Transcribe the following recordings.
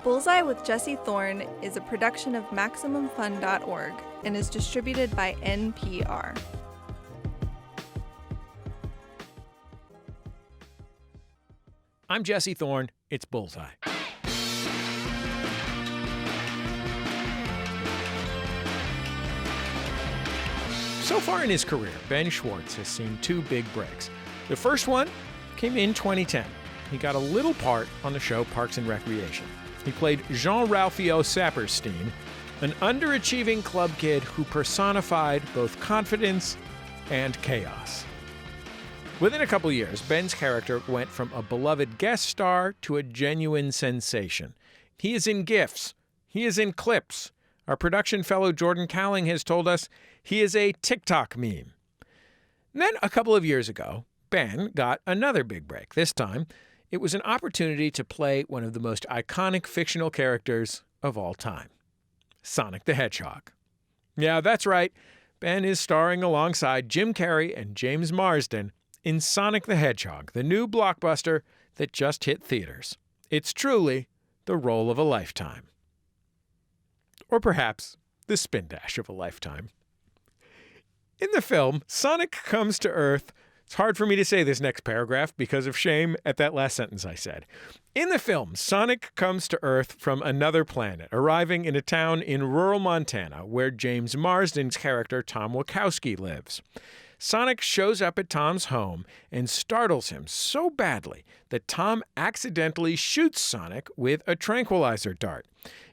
Bullseye with Jesse Thorn is a production of MaximumFun.org and is distributed by NPR. I'm Jesse Thorn. It's Bullseye. So far in his career, Ben Schwartz has seen two big breaks. The first one came in 2010. He got a little part on the show Parks and Recreation. He played Jean-Ralphio Saperstein, an underachieving club kid who personified both confidence and chaos. Within a couple years, Ben's character went from a beloved guest star to a genuine sensation. He is in GIFs. He is in clips. Our production fellow Jordan Cowling has told us he is a TikTok meme. And then a couple of years ago, Ben got another big break. This time, it was an opportunity to play one of the most iconic fictional characters of all time, Sonic the Hedgehog. Yeah, that's right. Ben is starring alongside Jim Carrey and James Marsden in Sonic the Hedgehog, the new blockbuster that just hit theaters. It's truly the role of a lifetime. Or perhaps the spin dash of a lifetime. In the film, Sonic comes to Earth. It's hard for me to say this next paragraph because of shame at that last sentence I said. In the film, Sonic comes to Earth from another planet, arriving in a town in rural Montana where James Marsden's character Tom Wachowski lives. Sonic shows up at Tom's home and startles him so badly that Tom accidentally shoots Sonic with a tranquilizer dart.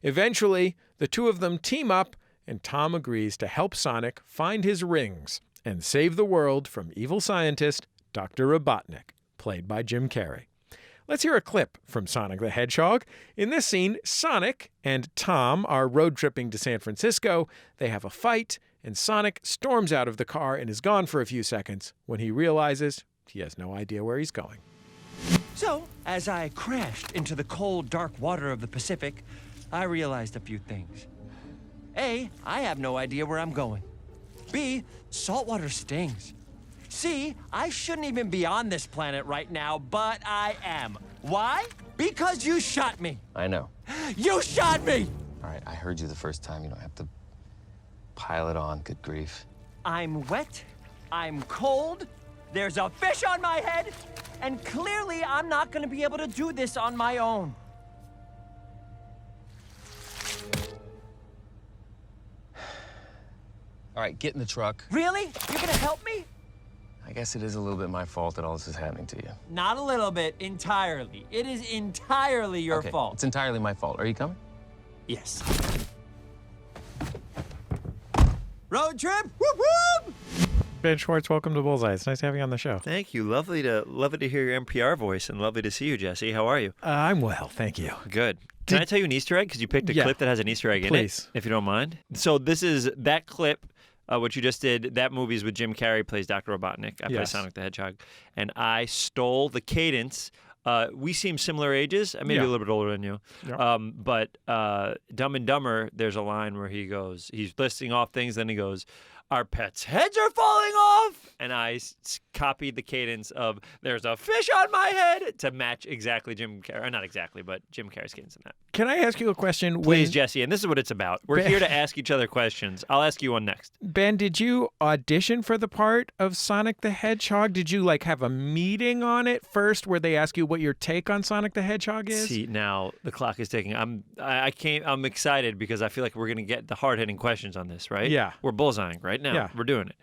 Eventually, the two of them team up and Tom agrees to help Sonic find his rings and save the world from evil scientist Dr. Robotnik, played by Jim Carrey. Let's hear a clip from Sonic the Hedgehog. In this scene, Sonic and Tom are road tripping to San Francisco. They have a fight, and Sonic storms out of the car and is gone for a few seconds when he realizes he has no idea where he's going. So, as I crashed into the cold, dark water of the Pacific, I realized a few things. A, I have no idea where I'm going. B, saltwater stings. C, I shouldn't even be on this planet right now, but I am. Why? Because you shot me. I know. You shot me! All right, I heard you the first time. You don't have to pile it on. Good grief. I'm wet, I'm cold, there's a fish on my head, and clearly I'm not gonna be able to do this on my own. All right, get in the truck. Really? You're gonna help me? I guess it is a little bit my fault that all this is happening to you. Not a little bit, entirely. It is entirely your Okay, fault. it's entirely my fault. Are you coming? Yes. Road trip? Whoop whoop! Ben Schwartz, welcome to Bullseye. It's nice to have you on the show. Thank you. Lovely to hear your NPR voice, and lovely to see you, Jesse. How are you? I'm well, thank you. Good. Can I tell you an Easter egg? Because you picked a clip that has an Easter egg in it, if you don't mind. So this is that clip. What you just did, that movie's with Jim Carrey, plays Dr. Robotnik. I play Sonic the Hedgehog. And I stole the cadence. We seem similar ages. Maybe a little bit older than you. Yeah. But Dumb and Dumber, there's a line where he goes, he's listing off things, then he goes, our pets' heads are falling off. And I copied the cadence of there's a fish on my head to match exactly Jim Carrey. Or not exactly, but Jim Carrey's cadence in that. Can I ask you a question? Please, Jesse, and this is what it's about. We're here to ask each other questions. I'll ask you one next. Ben, did you audition for the part of Sonic the Hedgehog? Did you have a meeting on it first where they ask you what your take on Sonic the Hedgehog is? See, now the clock is ticking. I'm excited because I feel like we're going to get the hard-hitting questions on this, right? Yeah. We're bullseyeing right now. Yeah. We're doing it.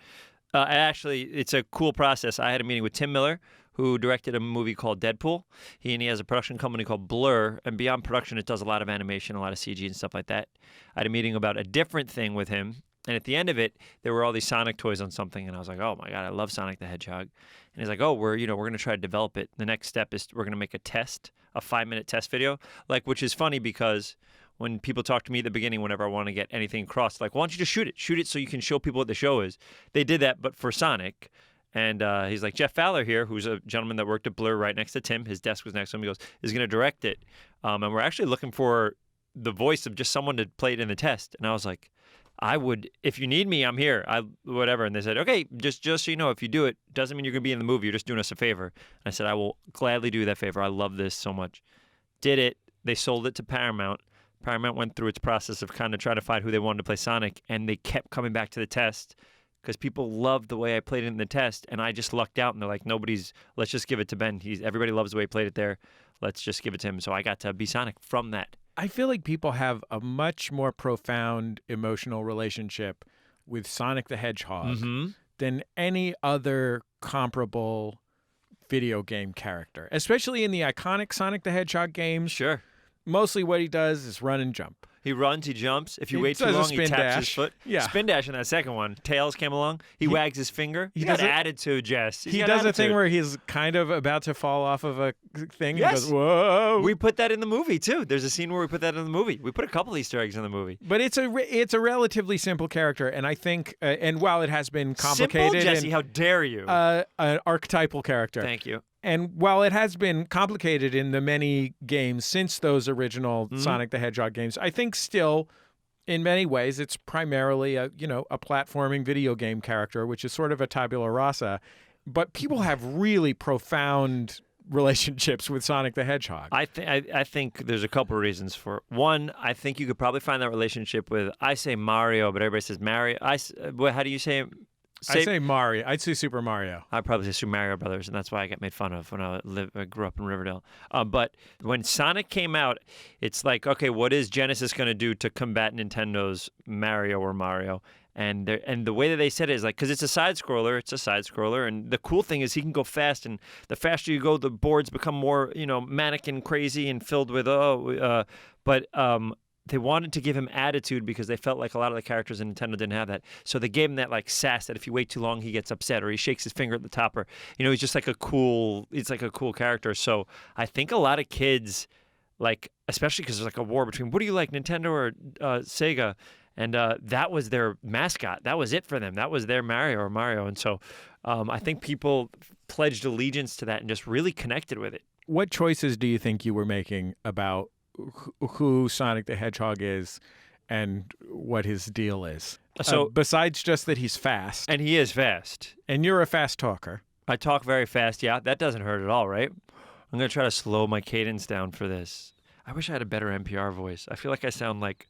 Actually, it's a cool process. I had a meeting with Tim Miller, who directed a movie called Deadpool. He has a production company called Blur, and beyond production, it does a lot of animation, a lot of CG and stuff like that. I had a meeting about a different thing with him, and at the end of it, there were all these Sonic toys on something, and I was like, oh my God, I love Sonic the Hedgehog. And he's like, oh, we're going to try to develop it. The next step is we're going to make a 5-minute test video, which is funny because when people talk to me at the beginning, whenever I want to get anything across, why don't you just shoot it? Shoot it so you can show people what the show is. They did that, but for Sonic. And he's like, Jeff Fowler here, who's a gentleman that worked at Blur right next to Tim. His desk was next to him. He goes, is going to direct it. And we're actually looking for the voice of just someone to play it in the test. And I was like, I would, if you need me, I'm here. Whatever. And they said, okay, just so you know, if you do it, doesn't mean you're going to be in the movie. You're just doing us a favor. And I said, I will gladly do that favor. I love this so much. Did it. They sold it to Paramount. Paramount went through its process of kind of trying to find who they wanted to play Sonic, and they kept coming back to the test because people loved the way I played it in the test, and I just lucked out, and they're like, let's just give it to Ben. Everybody loves the way he played it there. Let's just give it to him. So I got to be Sonic from that. I feel like people have a much more profound emotional relationship with Sonic the Hedgehog than any other comparable video game character, especially in the iconic Sonic the Hedgehog games. Sure. Mostly what he does is run and jump. He runs, he jumps. If you He wait too does a long, he spin taps his dash. foot. Yeah. Spin dash in that second one. Tails came along. He wags his finger. He got does a- attitude, Jess. He does a thing where he's kind of about to fall off of a thing Yes. and goes, whoa. We put that in the movie, too. There's a scene where we put that in the movie. We put a couple Easter eggs in the movie. But it's a relatively simple character, and I think, and while it has been complicated, Simple, Jesse, and, how dare you? an archetypal character. Thank you. And while it has been complicated in the many games since those original Sonic the Hedgehog games, I think still, in many ways, it's primarily a platforming video game character, which is sort of a tabula rasa. But people have really profound relationships with Sonic the Hedgehog. I think there's a couple of reasons for it. One, I think you could probably find that relationship with, I say Mario, but everybody says Mario. How do you say it? I say Mario. I'd say Super Mario. I probably say Super Mario Brothers, and that's why I got made fun of when I grew up in Riverdale. But when Sonic came out, it's like, okay, what is Genesis going to do to combat Nintendo's Mario or Mario? And the way that they said it is like, because it's a side scroller, and the cool thing is he can go fast, and the faster you go, the boards become more, manic and crazy and filled with they wanted to give him attitude because they felt like a lot of the characters in Nintendo didn't have that. So they gave him that like sass that if you wait too long, he gets upset or he shakes his finger at the top, or he's just like a cool character. So I think a lot of kids, like, especially because there's like a war between what do you like, Nintendo or Sega, and that was their mascot. That was it for them. That was their Mario. And so I think people pledged allegiance to that and just really connected with it. What choices do you think you were making about who Sonic the Hedgehog is and what his deal is? So besides just that he's fast. And he is fast. And you're a fast talker. I talk very fast. Yeah, that doesn't hurt at all, right? I'm going to try to slow my cadence down for this. I wish I had a better NPR voice. I feel like I sound like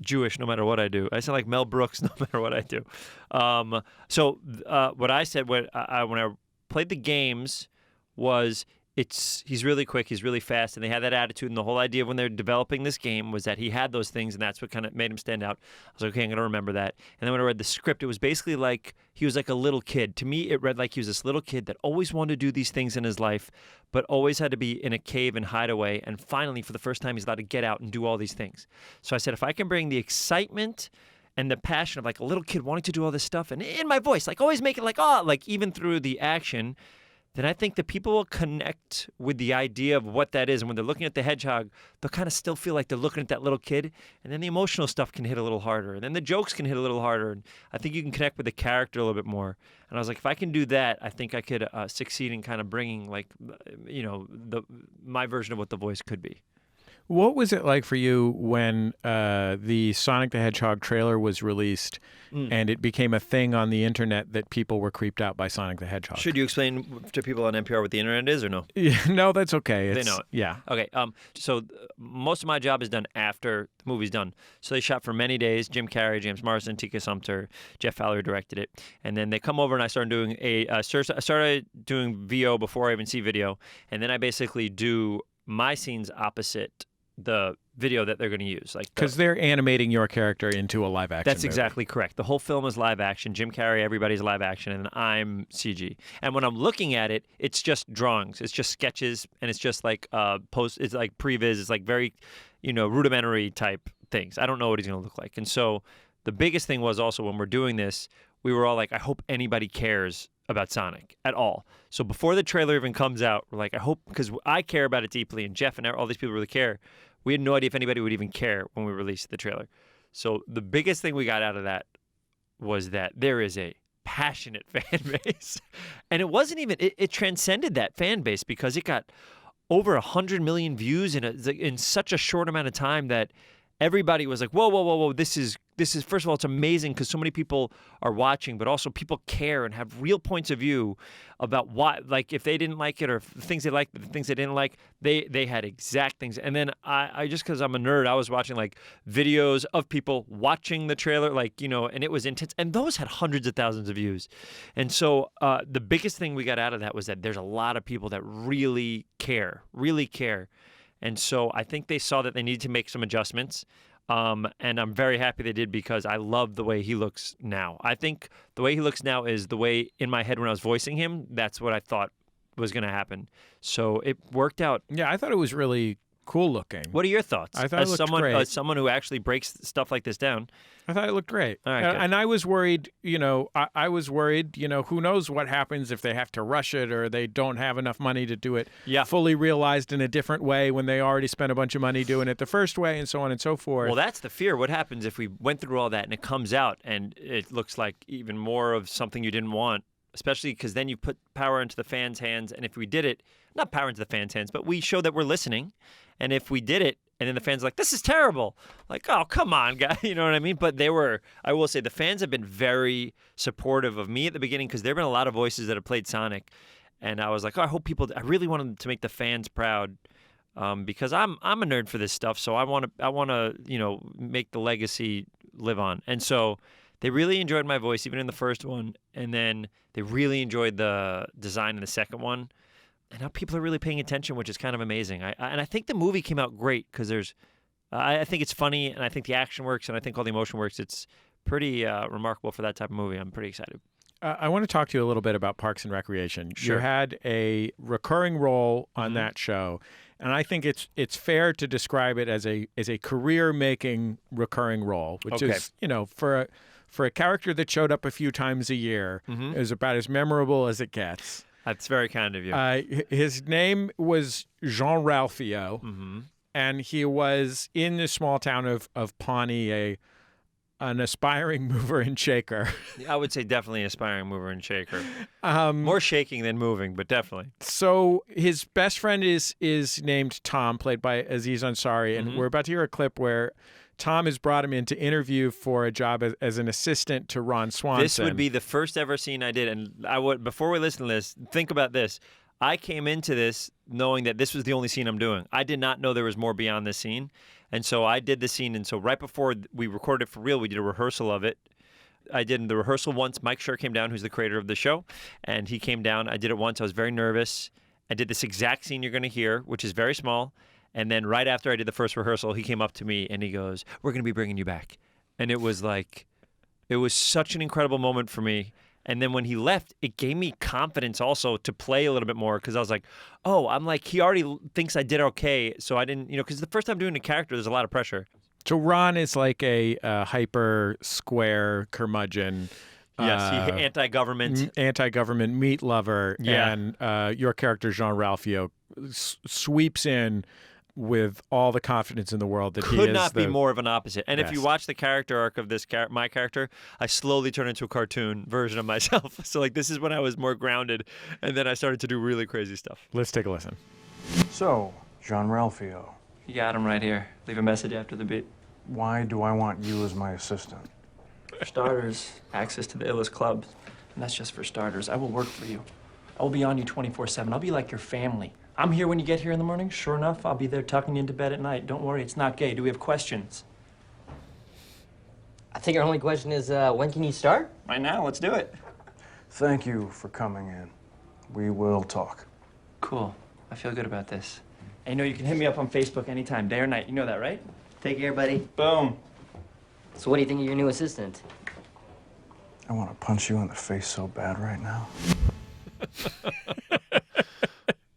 Jewish no matter what I do. I sound like Mel Brooks no matter what I do. So what I said when I played the games was he's really quick, he's really fast, and they had that attitude. And the whole idea when they're developing this game was that he had those things, and that's what kind of made him stand out. I was like, okay, I'm going to remember that. And then when I read the script, it was basically like he was like a little kid. To me, it read like he was this little kid that always wanted to do these things in his life, but always had to be in a cave and hide away. And finally, for the first time, he's allowed to get out and do all these things. So I said, if I can bring the excitement and the passion of like a little kid wanting to do all this stuff, and in my voice, like always make it like even through the action, then I think that people will connect with the idea of what that is. And when they're looking at the hedgehog, they'll kind of still feel like they're looking at that little kid. And then the emotional stuff can hit a little harder. And then the jokes can hit a little harder. And I think you can connect with the character a little bit more. And I was like, if I can do that, I think I could succeed in kind of bringing my version of what the voice could be. What was it like for you when the Sonic the Hedgehog trailer was released and it became a thing on the internet that people were creeped out by Sonic the Hedgehog? Should you explain to people on NPR what the internet is or no? No, that's okay. They know it. Yeah. Okay. So most of my job is done after the movie's done. So they shot for many days. Jim Carrey, James Marsden, Tika Sumpter, Jeff Fowler directed it, and then they come over and I started doing started doing VO before I even see video, and then I basically do my scenes opposite the video that they're going to use, like because they're animating your character into a live action. That's movie. exactly correct. The whole film is live action. Jim Carrey, everybody's live action, and I'm CG. And when I'm looking at it, it's just drawings. It's just sketches, and it's just like It's like previs. It's like very, rudimentary type things. I don't know what he's going to look like. And so the biggest thing was also when we're doing this, we were all like, I hope anybody cares about Sonic at all. So before the trailer even comes out, we're like, I hope, because I care about it deeply, and Jeff and all these people really care. We had no idea if anybody would even care when we released the trailer. So the biggest thing we got out of that was that there is a passionate fan base. And it wasn't even, it transcended that fan base because it got over 100 million views in such a short amount of time that everybody was like, whoa, this is this is, first of all, it's amazing because so many people are watching, but also people care and have real points of view about why, like if they didn't like it or the things they liked, the things they didn't like, they had exact things. And then I just because I'm a nerd, I was watching like videos of people watching the trailer, like, you know, and it was intense. And those had hundreds of thousands of views. And so the biggest thing we got out of that was that there's a lot of people that really care. And so I think they saw that they needed to make some adjustments. And I'm very happy they did because I love the way he looks now. I think the way he looks now is the way in my head when I was voicing him, that's what I thought was going to happen. So it worked out. Yeah, I thought it was really cool looking. What are your thoughts? I thought it looked great. As someone who actually breaks stuff like this down. I thought it looked great. All right, good. And I was worried, you know, I was worried, you know, who knows what happens if they have to rush it or they don't have enough money to do it fully realized in a different way when they already spent a bunch of money doing it the first way and so on and so forth. Well, that's the fear. What happens if we went through all that and it comes out and it looks like even more of something you didn't want, especially because then you put power into the fans' hands. And if we did it, not power into the fans' hands, but we show that we're listening. And if we did it, and then the fans are like, this is terrible. Like, oh, come on, guy. You know what I mean? But I will say, the fans have been very supportive of me at the beginning because there have been a lot of voices that have played Sonic. And I was like, oh, I really wanted to make the fans proud because I'm a nerd for this stuff. So I want to, you know, make the legacy live on. And so they really enjoyed my voice, even in the first one. And then they really enjoyed the design in the second one. And now people are really paying attention, which is kind of amazing. And I think the movie came out great because I think it's funny, and I think the action works, and I think all the emotion works. It's pretty remarkable for that type of movie. I'm pretty excited. I want to talk to you a little bit about Parks and Recreation. Sure. You had a recurring role on that show, and I think it's fair to describe it as a career-making recurring role, which is, you know, for a character that showed up a few times a year, is about as memorable as it gets. That's very kind of you. His name was Jean-Ralphio, and he was in the small town of Pawnee, an aspiring mover and shaker. I would say definitely aspiring mover and shaker. More shaking than moving, but definitely. So his best friend is named Tom, played by Aziz Ansari, and we're about to hear a clip where Tom has brought him in to interview for a job as an assistant to Ron Swanson. This would be the first ever scene I did, and before we listen to this, think about this. I came into this knowing that this was the only scene I'm doing. I did not know there was more beyond this scene, and so I did the scene. And so right before we recorded it for real, we did a rehearsal of it. I did the rehearsal once. Mike Schur came down, who's the creator of the show, and he came down. I did it once. I was very nervous. I did this exact scene you're going to hear, which is very small. And then right after I did the first rehearsal, he came up to me and he goes, we're going to be bringing you back. And it was such an incredible moment for me. And then when he left, it gave me confidence also to play a little bit more because I was like, oh, I'm like, he already thinks I did okay. So I didn't, you know, because the first time doing a character, there's a lot of pressure. So Ron is like a hyper square curmudgeon. Yes, anti-government meat lover. Yeah. And your character, Jean-Ralphio, sweeps in with all the confidence in the world that he is. Could not be more of an opposite. And if you watch the character arc of this my character, I slowly turned into a cartoon version of myself. So like this is when I was more grounded, and then I started to do really crazy stuff. Let's take a listen. So, Jean-Ralphio, You got him right here. Leave a message after the beep. why do I want you as my assistant? For starters, access to the illest clubs. And that's just for starters. I will work for you. I will be on you 24/7. I'll be like your family. I'm here when you get here in the morning. Sure enough, I'll be there tucking you into bed at night. Don't worry, it's not gay. Do we have questions? I think our only question is, when can you start? Right now, let's do it. Thank you for coming in. We will talk. Cool. I feel good about this. And you know you can hit me up on Facebook anytime, day or night. You know that, right? Take care, buddy. Boom. So what do you think of your new assistant? I want to punch you in the face so bad right now.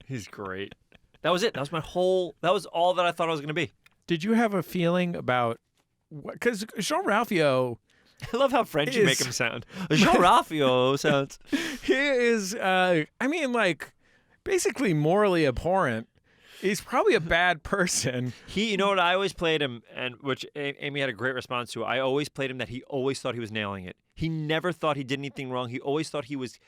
He's great. That was it. That was all that I thought I was going to be. Did you have a feeling about, because Jean-Ralphio... I love how French you make him sound. Jean-Ralphio sounds... He is, I mean, like, basically morally abhorrent. He's probably a bad person. You know what, I always played him, and which Amy had a great response to. I always played him that he always thought he was nailing it. He never thought he did anything wrong. He always thought he was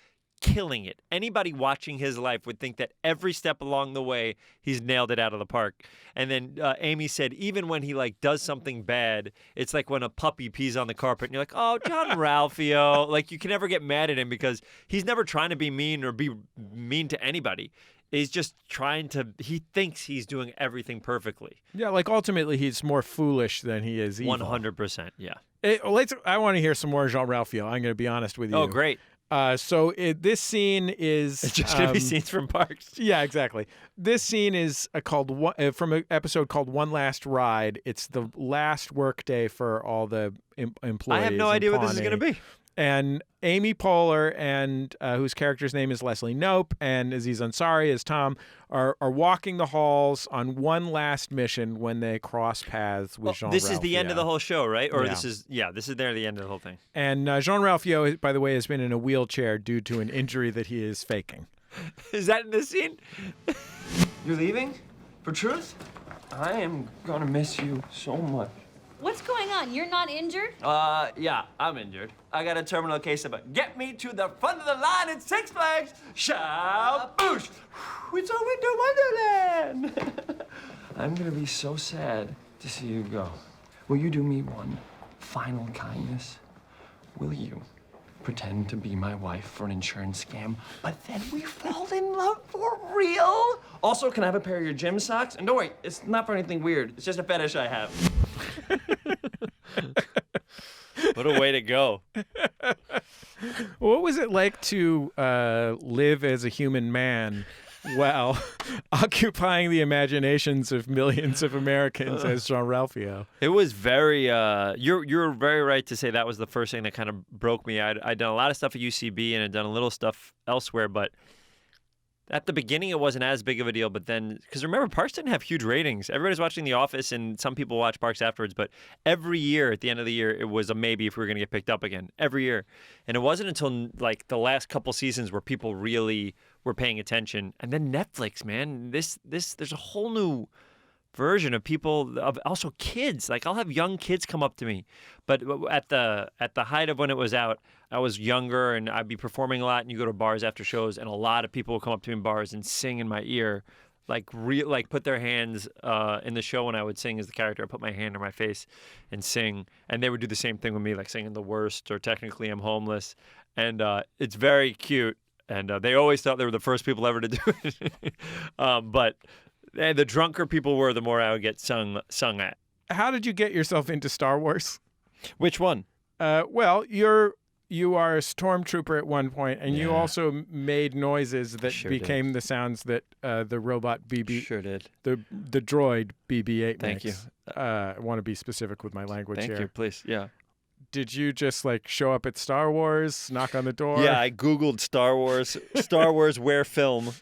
killing it. Anybody watching his life would think that every step along the way, he's nailed it out of the park. And then Amy said, even when he like does something bad, it's like when a puppy pees on the carpet and you're like, oh, Jean-Ralphio. Like you can never get mad at him because he's never trying to be mean or be mean to anybody. He's just he thinks he's doing everything perfectly. Yeah, like ultimately he's more foolish than he is evil. 100%, yeah. I want to hear some more Jean-Ralphio. I'm going to be honest with you. Oh, great. This scene is... It's just going to be scenes from parks. Yeah, exactly. This scene is from an episode called One Last Ride. It's the last work day for all the employees. I have no idea what this is going to be. And Amy Poehler, and whose character's name is Leslie Knope, and Aziz Ansari as Tom, are walking the halls on one last mission when they cross paths with Jean-Ralphio. This is the end of the whole show, right? Or Yeah. this is the end of the whole thing. And Jean-Ralphio, by the way, has been in a wheelchair due to an injury that he is faking. Is that in this scene? You're leaving? For truth? I am gonna miss you so much. What's going on? You're not injured? Yeah, I'm injured. I got a terminal case of it. Get me to the front of the line at Six Flags. Shaboosh! It's a winter wonderland. I'm gonna be so sad to see you go. Will you do me one final kindness? Will you pretend to be my wife for an insurance scam, but then we fall in love for real? Also, can I have a pair of your gym socks? And don't worry, it's not for anything weird. It's just a fetish I have. What a way to go. What was it like to live as a human man while occupying the imaginations of millions of Americans as Jean-Ralphio? It was very, you're very right to say that was the first thing that kind of broke me. I'd done a lot of stuff at UCB and I'd done a little stuff elsewhere, but at the beginning it wasn't as big of a deal. But then, because remember, Parks didn't have huge ratings. Everybody's watching The Office and some people watch Parks afterwards, but every year at the end of the year, it was a maybe if we were going to get picked up again, every year. And it wasn't until like the last couple seasons where people really were paying attention. And then Netflix, man, there's a whole new version of people, of also kids. Like I'll have young kids come up to me, but at the height of when it was out, I was younger and I'd be performing a lot. And you go to bars after shows, and a lot of people would come up to me in bars and sing in my ear, like put their hands in the show when I would sing as the character. I put my hand on my face and sing, and they would do the same thing with me, like singing "The Worst" or "Technically I'm Homeless," and it's very cute. And they always thought they were the first people ever to do it, but. And the drunker people were, the more I would get sung at. How did you get yourself into Star Wars? Which one? Well, you are a stormtrooper at one point, and you also made noises that became the sounds that the robot BB sure did. The droid BB-8 Thank makes. you. I want to be specific with my language here. Thank you, please. Yeah. Did you just like show up at Star Wars, knock on the door? Yeah, I Googled Star Wars where film,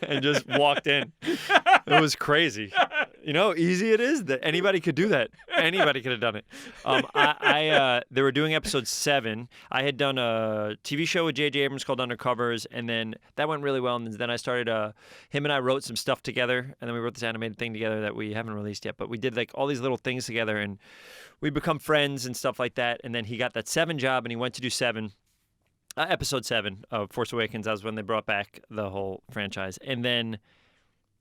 and just walked in. It was crazy. You know how easy it is that anybody could do that. Anybody could have done it. They were doing episode 7. I had done a TV show with J.J. Abrams called Undercovers, and then that went really well. And then I started, him and I wrote some stuff together, and then we wrote this animated thing together that we haven't released yet. But we did like all these little things together, and we become friends and stuff like that. And then he got that 7 job, and he went to do 7. Episode 7 of Force Awakens. That was when they brought back the whole franchise. And then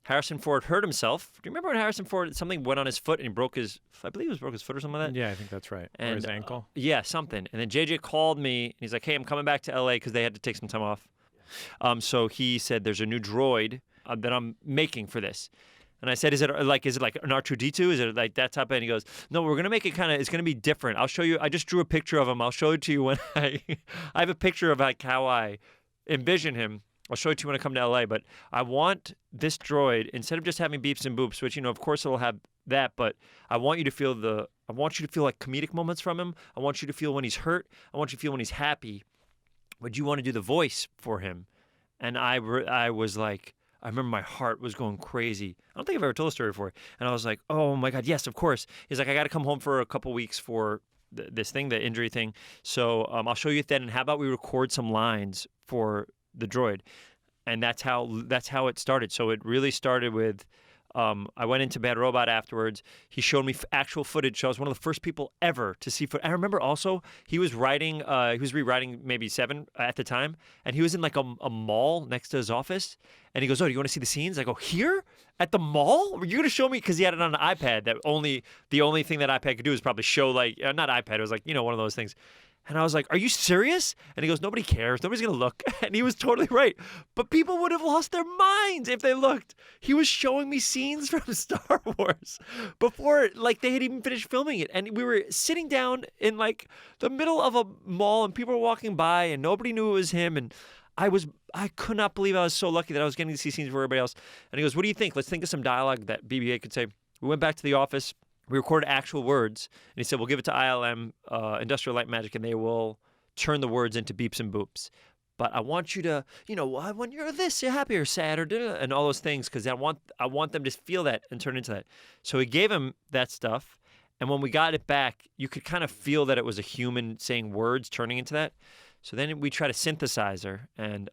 Harrison Ford hurt himself. Do you remember when Harrison Ford, something went on his foot and he broke his, I believe it broke his foot or something like that? Yeah, I think that's right. And, or his ankle. Yeah, something. And then JJ called me and he's like, hey, I'm coming back to LA because they had to take some time off. So he said, there's a new droid that I'm making for this. And I said, is it like an R2-D2? Is it like that type of? And he goes, no, we're going to make it it's going to be different. I'll show you. I just drew a picture of him. I'll show it to you when I have a picture of like how I envision him. I'll show it to you when I come to LA. But I want this droid, instead of just having beeps and boops, which, of course it'll have that, but I want you to feel like comedic moments from him. I want you to feel when he's hurt. I want you to feel when he's happy. Would you want to do the voice for him? And I was like, I remember my heart was going crazy. I don't think I've ever told a story before. And I was like, oh my God, yes, of course. He's like, I got to come home for a couple weeks for this thing, the injury thing. So I'll show you then. And how about we record some lines for the droid? And that's how it started. So it really started with I went into Bad Robot afterwards. He showed me actual footage. So I was one of the first people ever to see footage. I remember also he was rewriting maybe 7 at the time, and he was in like a mall next to his office. And he goes, "Oh, do you want to see the scenes?" I go, "Here at the mall? You're gonna show me?" Because he had it on an iPad. The only thing that iPad could do is probably show not iPad. It was like one of those things. And I was like, "Are you serious?" And he goes, "Nobody cares. Nobody's going to look." And he was totally right. But people would have lost their minds if they looked. He was showing me scenes from Star Wars before they had even finished filming it. And we were sitting down in the middle of a mall and people were walking by and nobody knew it was him. And I could not believe I was so lucky that I was getting to see scenes for everybody else. And he goes, "What do you think? Let's think of some dialogue that BB-8 could say." We went back to the office. We recorded actual words, and he said, "We'll give it to ILM, Industrial Light Magic, and they will turn the words into beeps and boops. But I want you to, when you're this, you're happy or sad or and all those things, because I want them to feel that and turn into that." So he gave him that stuff, and when we got it back, you could kind of feel that it was a human saying words turning into that. So then we tried a synthesizer, and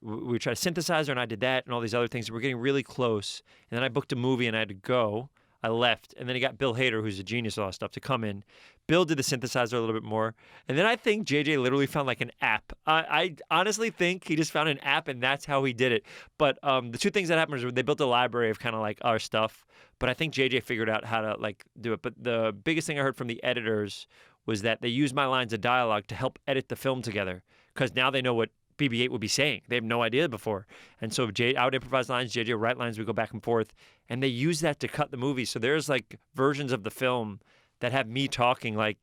we tried a synthesizer, and I did that and all these other things. We're getting really close, and then I booked a movie, and I had to go. I left, and then he got Bill Hader, who's a genius of all that stuff, to come in. Bill did the synthesizer a little bit more, and then I think JJ literally found an app. I honestly think he just found an app, and that's how he did it. But the two things that happened is they built a library of kind of our stuff, but I think JJ figured out how to do it. But the biggest thing I heard from the editors was that they used my lines of dialogue to help edit the film together, because now they know what BB-8 would be saying. They have no idea before. And so I would improvise lines, JJ would write lines, we go back and forth. And they use that to cut the movie. So there's versions of the film that have me talking like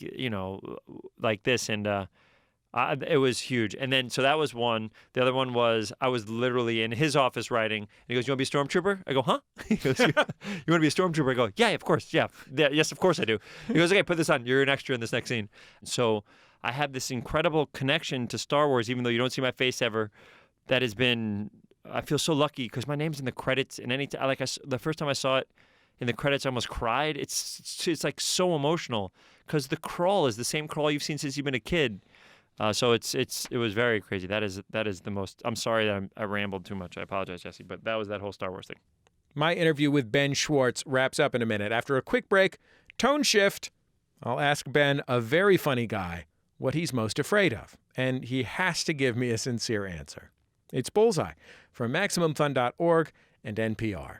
this. And it was huge. And then, so that was one. The other one was, I was literally in his office writing. And he goes, "You want to be a stormtrooper?" I go, "Huh?" He goes, "You want to be a stormtrooper?" I go, "Yeah, of course. Yeah. Yes, of course I do." He goes, "Okay, put this on. You're an extra in this next scene." So I have this incredible connection to Star Wars, even though you don't see my face ever. That has been, I feel so lucky because my name's in the credits. And the first time I saw it in the credits, I almost cried. It's so emotional because the crawl is the same crawl you've seen since you've been a kid. So it was very crazy. That is the most. I'm sorry that I rambled too much. I apologize, Jesse, but that was that whole Star Wars thing. My interview with Ben Schwartz wraps up in a minute. After a quick break, tone shift. I'll ask Ben, a very funny guy, what he's most afraid of. And he has to give me a sincere answer. It's Bullseye from MaximumFun.org and NPR.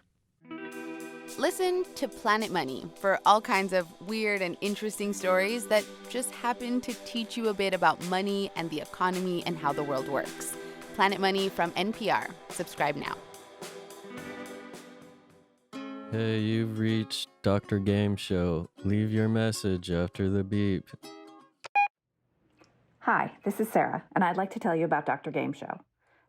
Listen to Planet Money for all kinds of weird and interesting stories that just happen to teach you a bit about money and the economy and how the world works. Planet Money from NPR. Subscribe now. Hey, you've reached Dr. Game Show. Leave your message after the beep. Hi, this is Sarah, and I'd like to tell you about Dr. Game Show.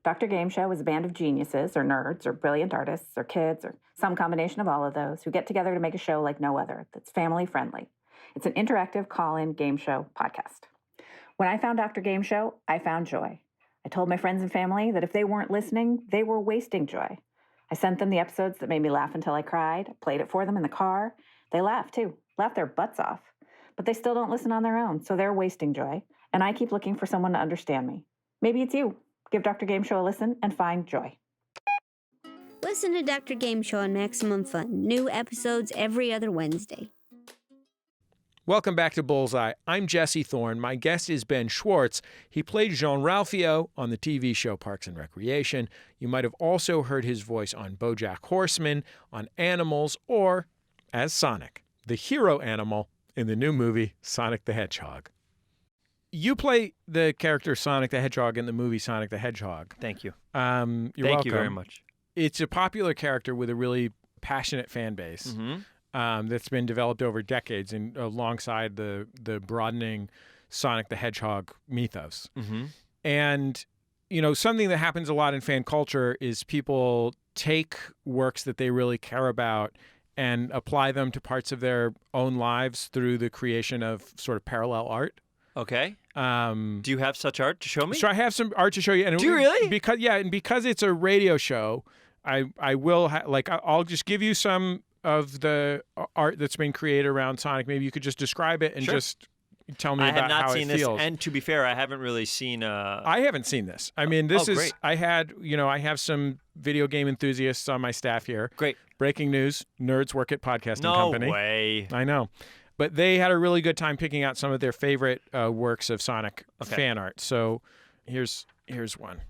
Dr. Game Show is a band of geniuses, or nerds, or brilliant artists, or kids, or some combination of all of those who get together to make a show like no other that's family-friendly. It's an interactive call-in game show podcast. When I found Dr. Game Show, I found joy. I told my friends and family that if they weren't listening, they were wasting joy. I sent them the episodes that made me laugh until I cried, played it for them in the car. They laughed, too. Laughed their butts off. But they still don't listen on their own, so they're wasting joy. And I keep looking for someone to understand me. Maybe it's you. Give Dr. Game Show a listen and find joy. Listen to Dr. Game Show on Maximum Fun. New episodes every other Wednesday. Welcome back to Bullseye. I'm Jesse Thorn. My guest is Ben Schwartz. He played Jean-Ralphio on the TV show Parks and Recreation. You might have also heard his voice on BoJack Horseman, on Animals, or as Sonic, the hero animal in the new movie Sonic the Hedgehog. You play the character Sonic the Hedgehog in the movie Sonic the Hedgehog. Thank you. You're welcome. Thank you very much. It's a popular character with a really passionate fan base that's been developed over decades and alongside the broadening Sonic the Hedgehog mythos. And, something that happens a lot in fan culture is people take works that they really care about and apply them to parts of their own lives through the creation of sort of parallel art. Okay. Do you have such art to show me? So I have some art to show you. And do you really? Because it's a radio show, I will I'll just give you some of the art that's been created around Sonic. Maybe you could just describe it and just tell me I about have not how seen it this, feels. and to be fair, I haven't really seen. I haven't seen this. I mean, this is. Great. I had, I have some video game enthusiasts on my staff here. Great. Breaking news: nerds work at podcasting company. No way. I know, but they had a really good time picking out some of their favorite works of Sonic fan art. So here's one.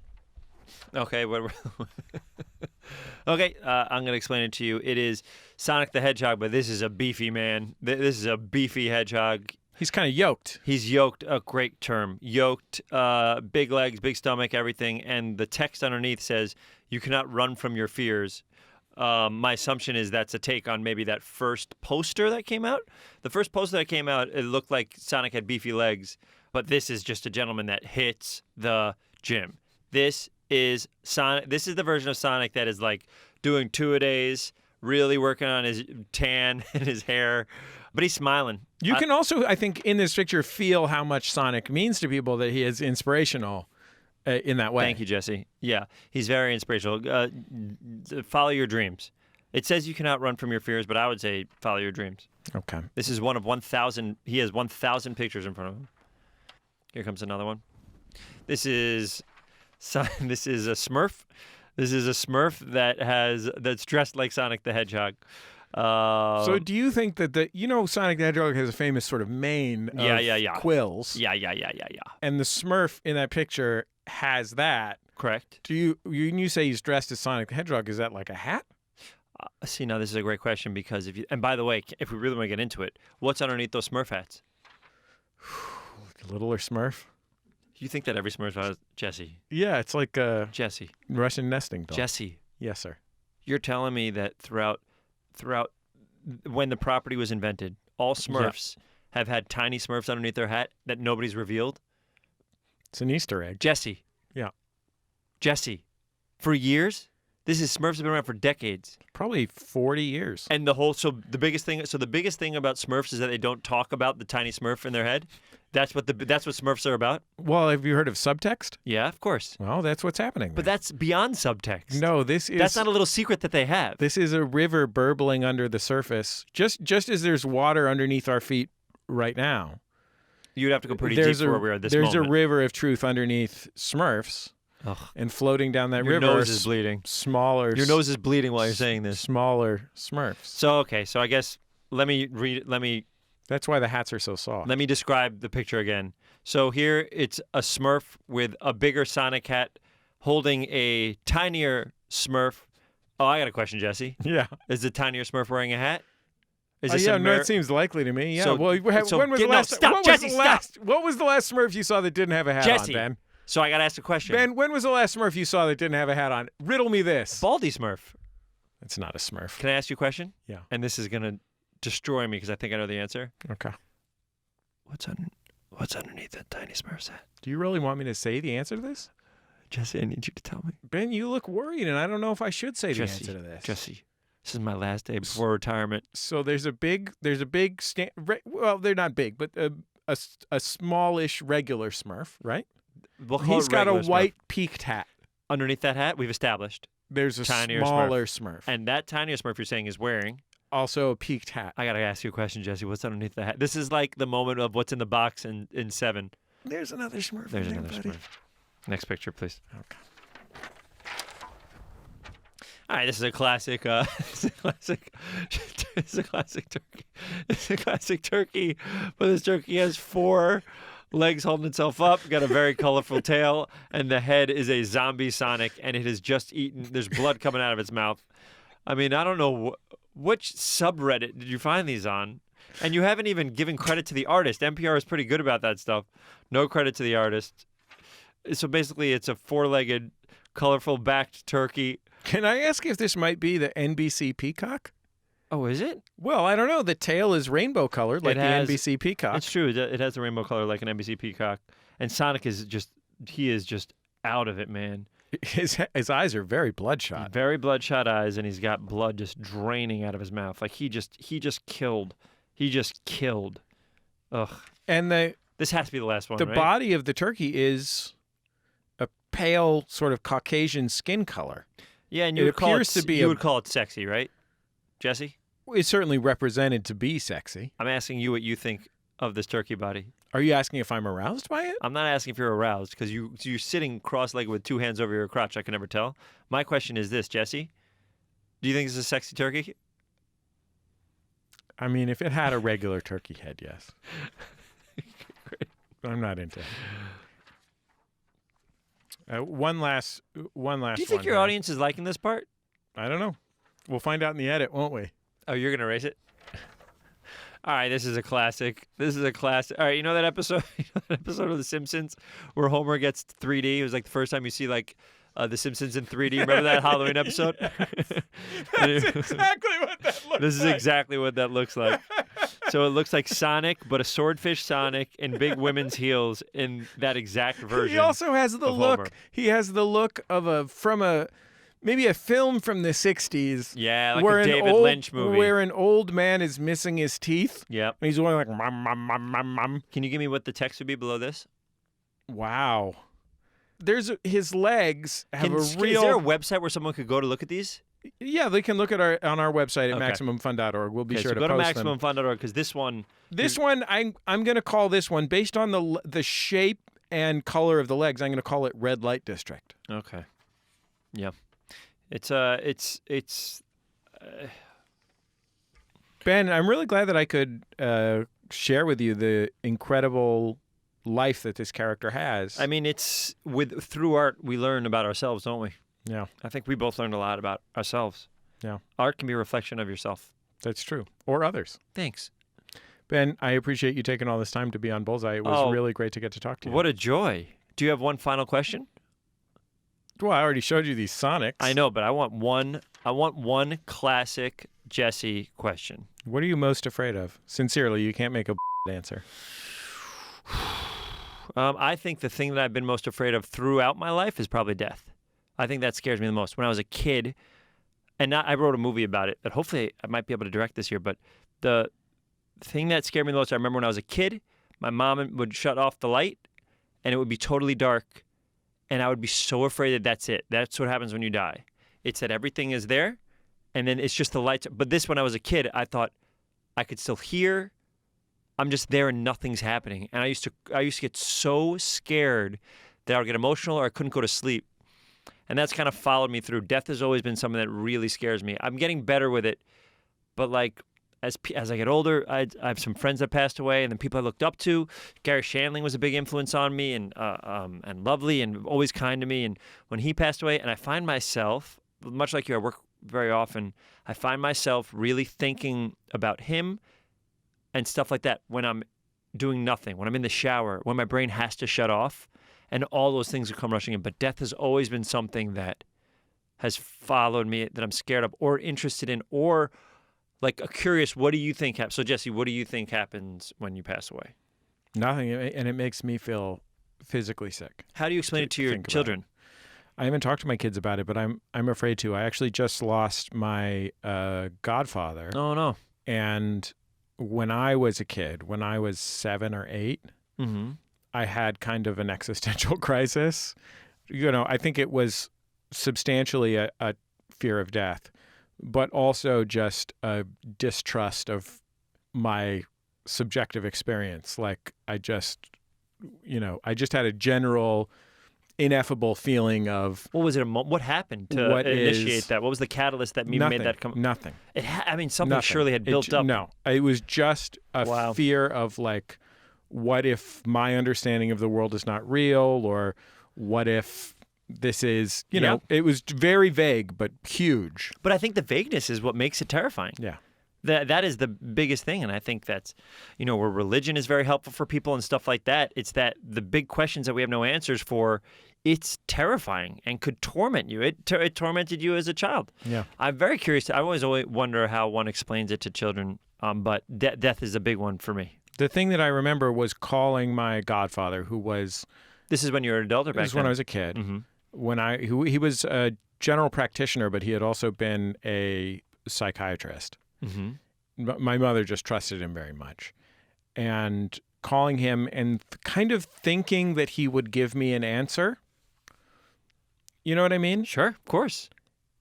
Okay, okay, I'm going to explain it to you. It is Sonic the Hedgehog, but this is a beefy man. This is a beefy hedgehog. He's kind of yoked. He's yoked, a great term. Yoked, big legs, big stomach, everything. And the text underneath says, "You cannot run from your fears." My assumption is that's a take on maybe that first poster that came out. The first poster that came out, it looked like Sonic had beefy legs, but this is just a gentleman that hits the gym. This is Sonic. This is the version of Sonic that is like doing 2-a-days, really working on his tan and his hair, but he's smiling. You can also, I think, in this picture, feel how much Sonic means to people, that he is inspirational in that way. Thank you, Jesse. Yeah, he's very inspirational. Follow your dreams. It says you cannot run from your fears, but I would say follow your dreams. Okay. This is one of 1,000. He has 1,000 pictures in front of him. Here comes another one. This is a Smurf. This is a Smurf that's dressed like Sonic the Hedgehog. So do you think that Sonic the Hedgehog has a famous sort of mane of quills? Yeah. And the Smurf in that picture has that. Correct. When you say he's dressed as Sonic the Hedgehog, is that like a hat? See, now this is a great question because and by the way, if we really want to get into it, what's underneath those Smurf hats? Littler Smurf. You think that every Smurf has Jesse? Yeah, it's like a Jesse Russian nesting doll. Jesse. Yes, sir. You're telling me that throughout when the property was invented, all Smurfs have had tiny Smurfs underneath their hat that nobody's revealed? It's an Easter egg. Jesse. Yeah. Jesse. For years? Smurfs have been around for decades. Probably 40 years. And the biggest thing about Smurfs is that they don't talk about the tiny Smurf in their head. That's what Smurfs are about. Well, have you heard of subtext? Yeah, of course. Well, that's what's happening. But that's beyond subtext. No, that's not a little secret that they have. This is a river burbling under the surface, just as there's water underneath our feet right now. You'd have to go pretty deep for where we are at this moment. There's a river of truth underneath Smurfs. Ugh. And floating down that river, your nose is bleeding. Your nose is bleeding while you're saying this. Smaller Smurfs. So I guess let me read. That's why the hats are so soft. Let me describe the picture again. So here it's a Smurf with a bigger Sonic hat holding a tinier Smurf. Oh, I got a question, Jesse. Yeah. Is the tinier Smurf wearing a hat? Is this it seems likely to me. Yeah. So, when was the last? Stop, Jesse! Stop. What was the last Smurf you saw that didn't have a hat Jesse. on, Ben? So I got to ask a question. Ben, when was the last Smurf you saw that didn't have a hat on? Riddle me this. Baldy Smurf. It's not a Smurf. Can I ask you a question? Yeah. And this is going to destroy me because I think I know the answer. Okay. What's underneath that tiny Smurf's hat? Do you really want me to say the answer to this? Jesse, I need you to tell me. Ben, you look worried, and I don't know if I should say the answer to this. Jesse, this is my last day before retirement. So there's a big well, they're not big, but a smallish regular Smurf, right? He's got a white peaked hat. Underneath that hat, we've established. There's a smaller Smurf. And that tinier Smurf you're saying is wearing? Also a peaked hat. I got to ask you a question, Jesse. What's underneath the hat? This is like the moment of what's in the box in 7. There's another Smurf. There's another Smurf. Next picture, please. Okay. All right, this is a classic. This is a classic turkey. It's a classic turkey, but this turkey has 4 legs holding itself up, got a very colorful tail, and the head is a zombie Sonic, and it has just eaten. There's blood coming out of its mouth. I mean, I don't know which subreddit did you find these on, and you haven't even given credit to the artist. NPR is pretty good about that stuff. No credit to the artist. So basically, it's a 4-legged, colorful-backed turkey. Can I ask if this might be the NBC peacock? Oh, is it? Well, I don't know. The tail is rainbow colored like the NBC peacock. It's true. It has a rainbow color like an NBC peacock. And Sonic is just out of it, man. His eyes are very bloodshot. Very bloodshot eyes, and he's got blood just draining out of his mouth. Like he just killed. He just killed. Ugh. And this has to be the last one, The right? body of the turkey is a pale sort of Caucasian skin color. Yeah, and you would call it sexy, right, Jesse? It's certainly represented to be sexy. I'm asking you what you think of this turkey body. Are you asking if I'm aroused by it? I'm not asking if you're aroused because you're sitting cross-legged with 2 hands over your crotch. I can never tell. My question is this, Jesse. Do you think it's a sexy turkey? I mean, if it had a regular turkey head, yes. I'm not into it. One last. Do you think your audience is liking this part? I don't know. We'll find out in the edit, won't we? Oh, you're going to erase it? All right, this is a classic. All right, you know that episode of The Simpsons where Homer gets 3D? It was like the first time you see like The Simpsons in 3D. Remember that Halloween episode? That's exactly what that looks like. This is exactly what that looks like. So it looks like Sonic, but a swordfish Sonic in big women's heels in that exact version. He also has the look. Homer. He has the look of maybe a film from the 60s. Yeah, like a David Lynch movie. Where an old man is missing his teeth. Yep. And he's going like, mom, mom, mom, mom, mom. Can you give me what the text would be below this? Wow. His legs have a real... Is there a website where someone could go to look at these? Yeah, they can look at on our website at MaximumFun.org. We'll be sure to go post to MaximumFun.org because this one... I'm going to call this one, based on the shape and color of the legs, I'm going to call it Red Light District. Okay. Yeah. Ben, I'm really glad that I could share with you the incredible life that this character has. I mean, through art we learn about ourselves, don't we? Yeah. I think we both learned a lot about ourselves. Yeah. Art can be a reflection of yourself. That's true. Or others. Thanks. Ben, I appreciate you taking all this time to be on Bullseye. It was really great to get to talk to you. What a joy. Do you have one final question? Well, I already showed you these Sonics. I know, but I want one classic Jesse question. What are you most afraid of? Sincerely, you can't make a answer. I think the thing that I've been most afraid of throughout my life is probably death. I think that scares me the most. When I was a kid, and I wrote a movie about it that hopefully I might be able to direct this year, but the thing that scared me the most, I remember when I was a kid, my mom would shut off the light, and it would be totally dark, and I would be so afraid that that's it. That's what happens when you die. It's that everything is there, and then it's just the lights. But this, when I was a kid, I thought I could still hear. I'm just there and nothing's happening. And I used to get so scared that I would get emotional or I couldn't go to sleep. And that's kind of followed me through. Death has always been something that really scares me. I'm getting better with it, but like as I get older, I have some friends that passed away, and then people I looked up to. Gary Shandling was a big influence on me, and lovely and always kind to me. And when he passed away, and I find myself, much like you, I work very often. I find myself really thinking about him and stuff like that when I'm doing nothing, when I'm in the shower, when my brain has to shut off, and all those things will come rushing in. But death has always been something that has followed me, that I'm scared of or interested in, or like curious, what do you think happens? So Jesse, what do you think happens when you pass away? Nothing, and it makes me feel physically sick. How do you explain it to your children? I haven't talked to my kids about it, but I'm afraid to. I actually just lost my godfather. Oh, no. And when I was a kid, when I was 7 or 8, mm-hmm. I had kind of an existential crisis. You know, I think it was substantially a fear of death, but also just a distrust of my subjective experience. Like I just had a general ineffable feeling of what was it? What happened to initiate that? What was the catalyst that made that come? Nothing. Something surely had built up. No, it was just a fear of like, what if my understanding of the world is not real, or what if this is, it was very vague but huge. But I think the vagueness is what makes it terrifying. Yeah. That is the biggest thing, and I think that's, where religion is very helpful for people and stuff like that. It's that the big questions that we have no answers for, it's terrifying and could torment you. It tormented you as a child. Yeah. I'm very curious. I always wonder how one explains it to children, but death is a big one for me. The thing that I remember was calling my godfather, who was... This is when you were an adult or back then? This is when I was a kid. Mm-hmm. He was a general practitioner, but he had also been a psychiatrist. Mm-hmm. My mother just trusted him very much. And calling him and kind of thinking that he would give me an answer. You know what I mean? Sure, of course.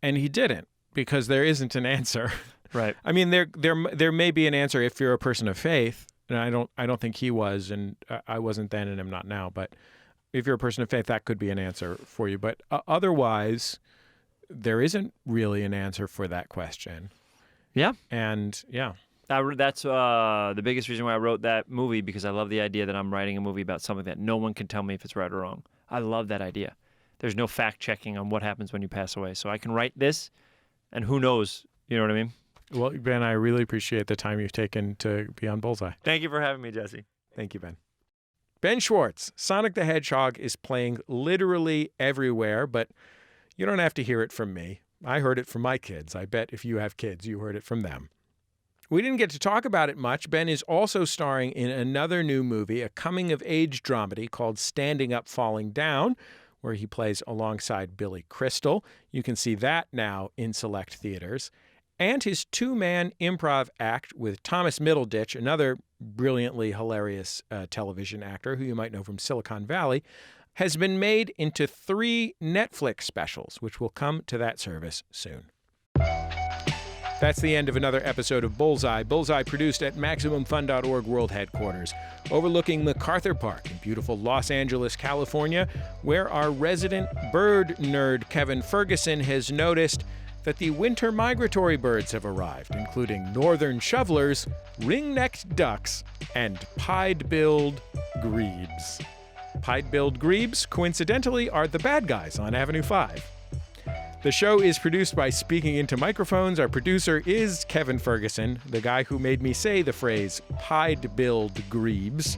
And he didn't, because there isn't an answer. Right. I mean, there may be an answer if you're a person of faith, and I don't think he was, and I wasn't then and am not now. But if you're a person of faith, that could be an answer for you. But otherwise, there isn't really an answer for that question. Yeah. And yeah. That's the biggest reason why I wrote that movie, because I love the idea that I'm writing a movie about something that no one can tell me if it's right or wrong. I love that idea. There's no fact checking on what happens when you pass away. So I can write this, and who knows? You know what I mean? Well, Ben, I really appreciate the time you've taken to be on Bullseye. Thank you for having me, Jesse. Thank you, Ben. Ben Schwartz, Sonic the Hedgehog is playing literally everywhere, but you don't have to hear it from me. I heard it from my kids. I bet if you have kids, you heard it from them. We didn't get to talk about it much. Ben is also starring in another new movie, a coming-of-age dramedy called Standing Up, Falling Down, where he plays alongside Billy Crystal. You can see that now in select theaters. And his two-man improv act with Thomas Middleditch, another brilliantly hilarious television actor who you might know from Silicon Valley, has been made into 3 Netflix specials, which will come to that service soon. That's the end of another episode of Bullseye. Bullseye produced at MaximumFun.org World Headquarters, overlooking MacArthur Park in beautiful Los Angeles, California, where our resident bird nerd Kevin Ferguson has noticed that the winter migratory birds have arrived, including northern shovelers, ring-necked ducks, and pied-billed grebes. Pied-billed grebes, coincidentally, are the bad guys on Avenue 5. The show is produced by Speaking Into Microphones. Our producer is Kevin Ferguson, the guy who made me say the phrase pied-billed grebes.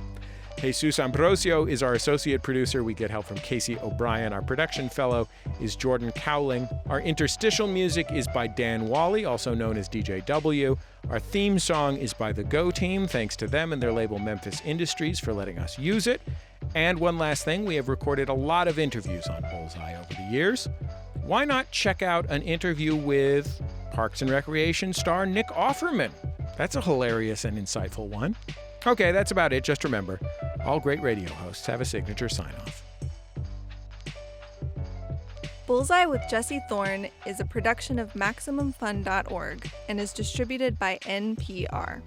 Jesus Ambrosio is our associate producer. We get help from Casey O'Brien. Our production fellow is Jordan Cowling. Our interstitial music is by Dan Wally, also known as DJ W. Our theme song is by the Go Team. Thanks to them and their label Memphis Industries for letting us use it. And one last thing, we have recorded a lot of interviews on Bullseye over the years. Why not check out an interview with Parks and Recreation star Nick Offerman? That's a hilarious and insightful one. Okay, that's about it. Just remember, all great radio hosts have a signature sign-off. Bullseye with Jesse Thorn is a production of MaximumFun.org and is distributed by NPR.